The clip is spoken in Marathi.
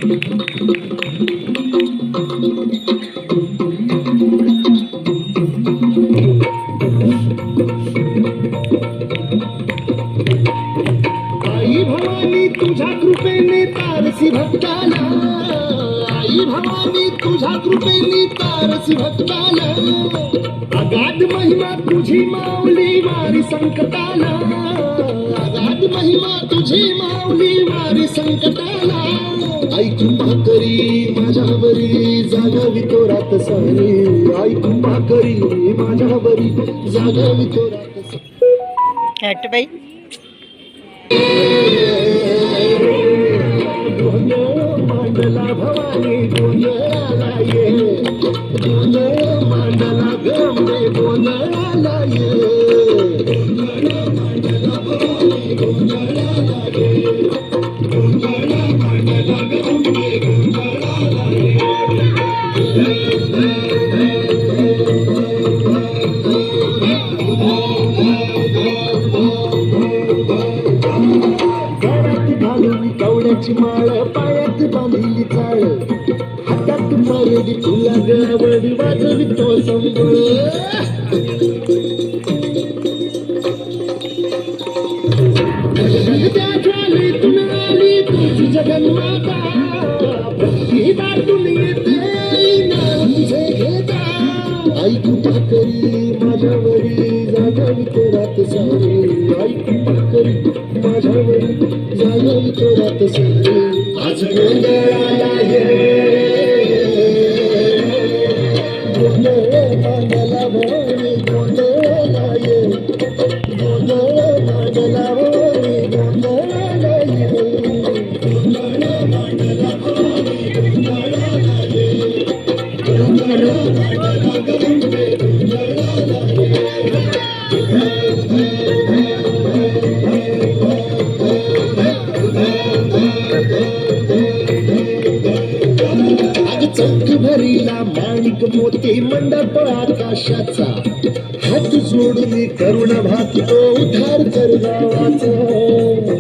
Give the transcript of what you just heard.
आई भवानी तुझ्या कृपेने तारसी भक्ताला, आई भवानी तुझ्या कृपेने तारसी भक्ताला, अगाध महिमा तुझी माऊली वारी संकटाला, अगाध महिमा तुझी माऊली वारी संकटाला, आई कृपा करी माझ्यावरी जागावी तो रात सारी, आई कृपा करी माझ्यावरी जागावी तो रात सारी. हट बाई. मांडला भवानी गोंधळाला ये, गोंधळ मांडला गंगे गोंधळाला ये, मांडला भवानी गोंधळाला ये, गोंधळ मांडला गंगे गोंधळाला ये. कवड्याची माळ पायात बांधली चाळ, हातात मरडी तुला गवडी वाजवी तो संबळ. त्या ज्वालीतून आली तुझी जगन्माता, भक्ती दाटून येते नाव तुझे घेता, आई कृपा करी माझ्यावरी जागावी तो रात सारी, आई कृपा करी माझ्यावरी जागावी तो रात सारी. आज गोंधळाला ये, गोंधळ मांडला भवानी गोंधळाला ये, गोंधळ मांडला भवानी गोंधळाला ये, गोंधळ मांडला भवानी गोंधळाला ये, गोंधळ मांडला गंगे गोंधळाला ये. चौक भरीला माणिक मोती मंडप आकाशाचा, हात जोडून करुणा भात तो उद्धार कर गावाचा.